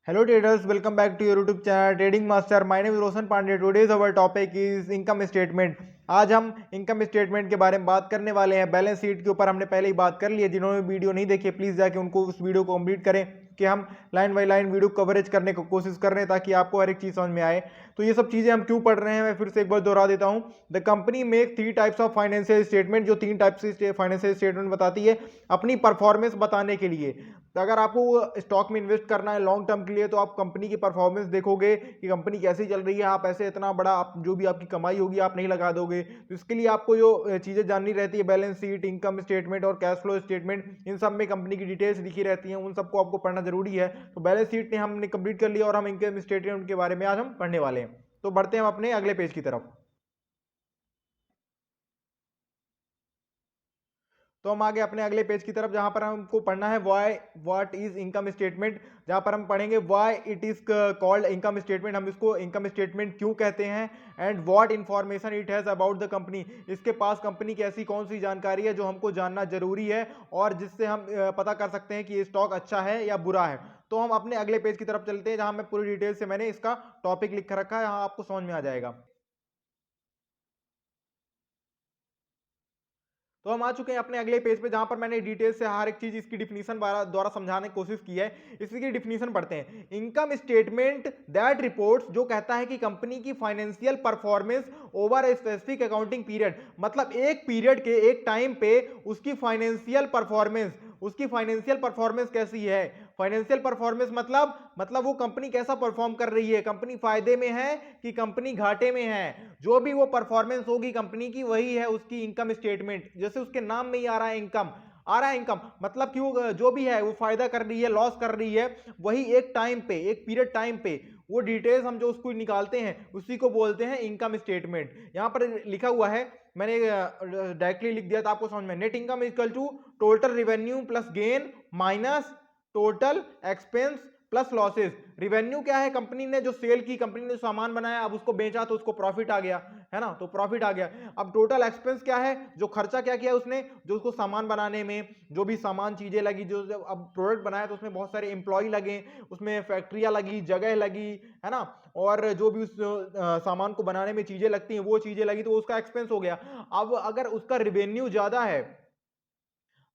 Hello traders, welcome back to your YouTube channel Trading Master. My name is Roshan Pandey. Today's our topic is income statement. आज हम income statement के बारे में बात करने वाले हैं। बैलेंस शीट के ऊपर हमने पहले ही बात कर ली है। जिन्होंने वीडियो नहीं देखी प्लीज जाके उनको उस वीडियो को कंप्लीट करें कि हम line by line video coverage करने की कोशिश कर रहे हैं ताकि आपको हर एक चीज समझ में आए। तो ये सब चीजें हम क्यों पढ़ रहे हैं मैं फिर से एक बार दोहरा देता हूं। The company make 3 types of financial statement, जो 3 टाइप्स से फाइनेंशियल स्टेटमेंट बताती है अपनी परफॉर्मेंस बताने के लिए। तो अगर आपको स्टॉक में इन्वेस्ट करना है लॉन्ग टर्म के लिए तो आप कंपनी की परफॉर्मेंस देखोगे कि कंपनी कैसी चल रही है। आप ऐसे इतना बड़ा आप जो भी आपकी कमाई होगी आप नहीं लगा दोगे। तो इसके लिए आपको जो चीजें जाननी रहती है, बैलेंस शीट, इनकम स्टेटमेंट और कैश फ्लो स्टेटमेंट, इन सब में कंपनी की डिटेल्स लिखी रहती हैं, उन सबको आपको पढ़ना जरूरी है। तो बैलेंस शीट ने हमने कंप्लीट कर लिया और हम इनकम स्टेटमेंट के बारे में आज हम पढ़ने वाले हैं। तो बढ़ते हैं हम अपने अगले पेज की तरफ। तो हम आगे अपने अगले पेज की तरफ जहां पर हमको पढ़ना है व्हाट इज इनकम स्टेटमेंट, जहां पर हम पढ़ेंगे why it is called income statement, हम इसको इनकम स्टेटमेंट क्यों कहते हैं, and what information it has about the company, इसके पास कंपनी की ऐसी कौन सी जानकारी है जो हमको जानना जरूरी है और जिससे हम पता कर सकते हैं कि ये स्टॉक अच्छा है या बुरा है। तो हम अपने अगले पेज की तरफ चलते हैं जहां मैं पूरी डिटेल से मैंने इसका टॉपिक लिख रखा है, यहाँ आपको समझ में आ जाएगा। तो हम आ चुके हैं अपने अगले पेज पे जहां पर मैंने डिटेल से हर एक चीज इसकी डिफिनीशन द्वारा समझाने की कोशिश की है। इसकी डिफिनीशन पढ़ते हैं। इनकम स्टेटमेंट दैट रिपोर्ट्स, जो कहता है कि कंपनी की financial performance over a specific accounting period, मतलब एक पीरियड के एक टाइम पे उसकी फाइनेंशियल परफॉर्मेंस कैसी है। फाइनेंशियल परफॉर्मेंस मतलब वो कंपनी कैसा परफॉर्म कर रही है, कंपनी फायदे में है कि कंपनी घाटे में है। जो भी वो परफॉर्मेंस होगी कंपनी की वही है उसकी इनकम स्टेटमेंट। जैसे उसके नाम में ही आ रहा है इनकम, मतलब क्यों जो भी है वो फायदा कर रही है, लॉस कर रही है, वही एक टाइम पे, एक पीरियड टाइम पे वो डिटेल्स हम जो उसको निकालते हैं उसी को बोलते हैं इनकम स्टेटमेंट। यहां पर लिखा हुआ है, मैंने डायरेक्टली लिख दिया था आपको समझ में। Net income equal to total revenue plus gain minus total expense plus losses. Revenue क्या है, कंपनी ने जो सेल की, कंपनी ने जो सामान बनाया अब उसको बेचा तो उसको प्रॉफिट आ गया, है ना, तो प्रॉफिट आ गया। अब टोटल एक्सपेंस क्या है, जो खर्चा क्या किया उसने, जो उसको सामान बनाने में जो भी सामान चीजें लगी, जो अब प्रोडक्ट बनाया तो उसमें बहुत सारे एम्प्लॉय लगे, उसमें फैक्ट्रियां लगी, जगह लगी, है ना, और जो भी उस सामान को बनाने में चीजें लगती हैं वो चीजें लगी, तो उसका एक्सपेंस हो गया। अब अगर उसका रिवेन्यू ज्यादा है,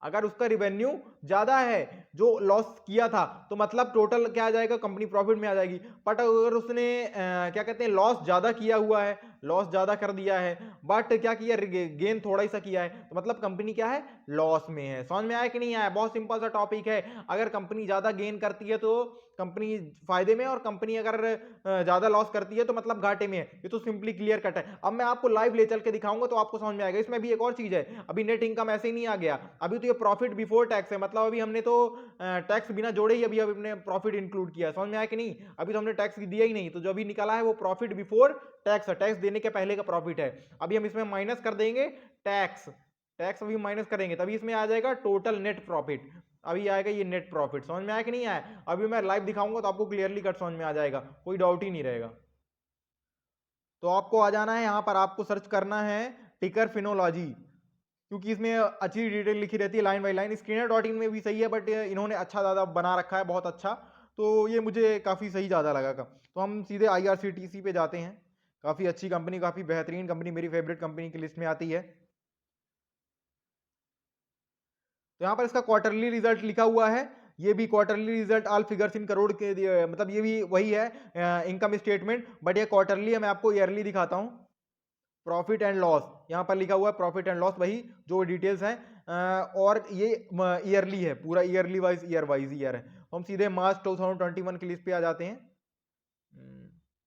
अगर उसका रिवेन्यू ज्यादा है जो लॉस किया था, तो मतलब टोटल क्या आ जाएगा, कंपनी प्रॉफिट में आ जाएगी। बट अगर उसने क्या कहते हैं लॉस ज्यादा किया हुआ है, लॉस ज्यादा कर दिया है, बट क्या किया, गेन थोड़ा ही सा किया है, तो मतलब कंपनी क्या है, लॉस में है। समझ में आया कि नहीं आया, बहुत सिंपल सा टॉपिक है। अगर कंपनी ज्यादा गेन करती है तो कंपनी फायदे में, और कंपनी अगर ज्यादा लॉस करती है तो मतलब घाटे में है। ये तो सिंपली क्लियर कट है। अब मैं आपको लाइव ले चल के दिखाऊंगा तो आपको समझ में आएगा। इसमें भी एक और चीज है, अभी नेट इनकम ऐसे ही नहीं आ गया, अभी तो ये प्रॉफिट बिफोर टैक्स है, मतलब अभी हमने तो टैक्स बिना जोड़े ही अभी हमने प्रॉफिट इंक्लूड किया। समझ में आया कि नहीं, अभी तो हमने टैक्स दिया ही नहीं, तो जो अभी निकला है वो प्रॉफिट बिफोर टैक्स है, टैक्स देने के पहले का प्रॉफिट है। अभी हम इसमें माइनस कर देंगे टैक्स, टैक्स अभी माइनस करेंगे तभी इसमें आ जाएगा टोटल नेट प्रॉफिट, अभी आएगा ये नेट प्रॉफिट। समझ में आया कि नहीं आया, अभी मैं लाइव दिखाऊंगा तो आपको क्लियरली कट समझ में आ जाएगा, कोई डाउट ही नहीं रहेगा। तो आपको आ जाना है यहाँ पर, आपको सर्च करना है टिकर फिनोलॉजी, क्योंकि इसमें अच्छी डिटेल लिखी रहती है line by line. Screener dot in में भी सही है बट इन्होंने अच्छा ज़्यादा बना रखा है, बहुत अच्छा, तो ये मुझे काफ़ी सही ज़्यादा लगा का। तो हम सीधे IRCTC पे जाते हैं। काफ़ी अच्छी कंपनी, काफ़ी बेहतरीन कंपनी, मेरी फेवरेट कंपनी की लिस्ट में आती है। तो यहाँ पर इसका क्वार्टरली रिजल्ट लिखा हुआ है, ये भी quarterly result all figures in crore के मतलब ये भी वही है इनकम स्टेटमेंट, बट ये क्वार्टरली है। मैं आपको ईयरली दिखाता हूँ। प्रॉफिट एंड लॉस यहाँ पर लिखा हुआ है, प्रॉफिट एंड लॉस वही जो डिटेल्स हैं, और ये ईयरली है, पूरा ईयरली वाइज ईयर है। तो हम सीधे मार्च 2021 की लिस्ट पे आ जाते हैं।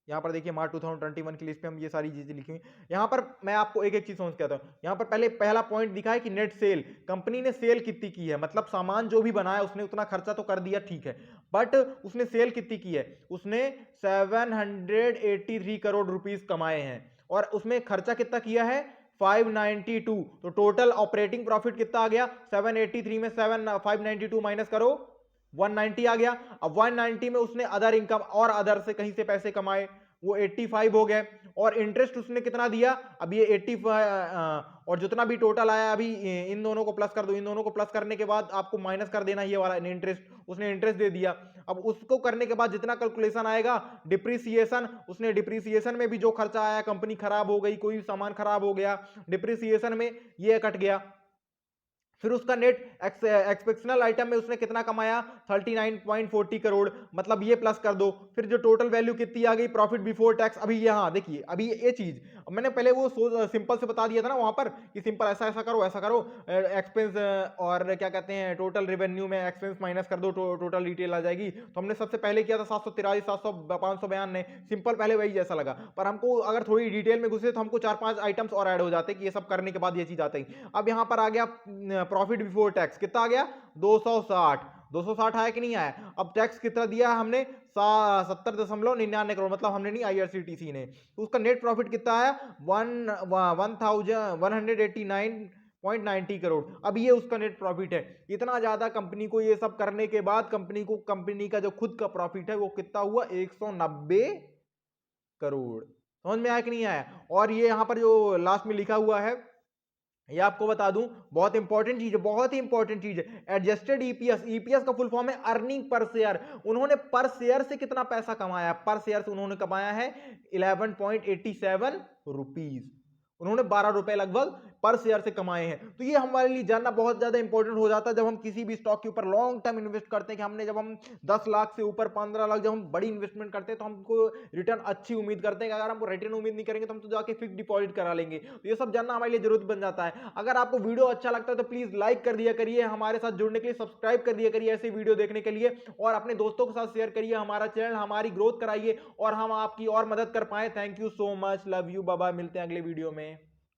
यहाँ पर देखिए मार्च 2021 की लिस्ट पे हम ये सारी चीजें लिखी हुई। यहाँ पर मैं आपको एक एक चीज समझ के आता हूँ। यहाँ पर पहले पहला पॉइंट दिखा है कि नेट सेल, कंपनी ने सेल कितनी की है, मतलब सामान जो भी बनाया उसने उतना खर्चा तो कर दिया, ठीक है, बट उसने सेल कितनी की है, उसने 783 करोड़ रुपीस कमाए हैं, और उसमें खर्चा कितना किया है, 592। तो टोटल ऑपरेटिंग प्रॉफिट कितना आ गया, 783 में 592 माइनस करो, 190 आ गया। अब 190 में उसने अदर इनकम और अदर से कहीं से पैसे कमाए, वो 85 हो गए। और इंटरेस्ट उसने कितना दिया, अब ये 85 और जितना भी टोटल आया अभी इन दोनों को प्लस कर दो, इन दोनों को प्लस करने के बाद आपको माइनस कर देना ये वाला इंटरेस्ट, उसने इंटरेस्ट दे दिया। अब उसको करने के बाद जितना कैलकुलेशन आएगा डिप्रिसिएशन, उसने डिप्रिसिएशन में भी जो खर्चा आया, कंपनी खराब हो गई, कोई सामान खराब हो गया, डिप्रिसिएशन में ये कट गया। फिर उसका नेट एक्सपेक्शनल आइटम में उसने कितना कमाया 39.40 करोड़, मतलब ये प्लस कर दो। फिर जो टोटल वैल्यू कितनी आ गई प्रॉफिट बिफोर टैक्स, अभी यहाँ देखिए अभी ये चीज मैंने पहले वो सिंपल से बता दिया था ना वहां पर कि सिंपल ऐसा ऐसा करो ऐसा करो, एक्सपेंस और क्या कहते हैं टोटल रेवेन्यू में एक्सपेंस माइनस कर दो, टोटल डिटेल आ जाएगी। तो हमने सबसे पहले किया था 783, 700, 592, सिंपल पहले वही जैसा लगा, पर हमको अगर थोड़ी डिटेल में घुसे तो हमको 4-5 आइटम्स और ऐड हो जाते कि ये सब करने के बाद ये चीज आती। अब यहाँ पर आ गया प्रॉफिट बिफोर टैक्स, कितना आ गया 260 आया कि नहीं आया। अब टैक्स कितना दिया हमने 70.99 करोड़, मतलब हमने नहीं आईआरसीटीसी ने, तो उसका नेट प्रॉफिट कितना आया 1,189.90 करोड़। अब ये उसका नेट प्रॉफिट है। इतना ज्यादा कंपनी को ये सब करने के बाद कंपनी का जो खुद का प्रॉफिट है वो कितना हुआ 190 करोड़। समझ में आया कि नहीं आया। और ये यहां पर जो लास्ट में लिखा हुआ है ये आपको बता दूं बहुत इंपॉर्टेंट चीज है, बहुत ही इंपॉर्टेंट चीज है, एडजस्टेड ईपीएस। ईपीएस का फुल फॉर्म है अर्निंग पर शेयर। उन्होंने पर शेयर से कितना पैसा कमाया, पर शेयर से उन्होंने कमाया है 11.87 रुपीज, उन्होंने 12 रुपए लगभग पर शेयर से कमाए हैं। तो ये हमारे लिए जानना बहुत ज्यादा इंपॉर्टेंट हो जाता है जब हम किसी भी स्टॉक के ऊपर लॉन्ग टर्म इन्वेस्ट करते हैं, कि हमने जब हम 10 लाख से ऊपर 15 लाख जब हम बड़ी इन्वेस्टमेंट करते हैं तो हमको रिटर्न अच्छी उम्मीद करते हैं। अगर हमको रिटर्न उम्मीद नहीं करेंगे तो हम तो जाके फिक्स डिपॉजिट करा लेंगे। तो ये सब जानना हमारे लिए जरूरत बन जाता है। अगर आपको वीडियो अच्छा लगता है तो प्लीज लाइक कर दिया करिए, हमारे साथ जुड़ने के लिए सब्सक्राइब कर दिया करिए ऐसे वीडियो देखने के लिए, और अपने दोस्तों के साथ शेयर करिए हमारा चैनल, हमारी ग्रोथ कराइए और हम आपकी और मदद कर पाए। Thank you so much, love you, bye bye, मिलते हैं अगले वीडियो में।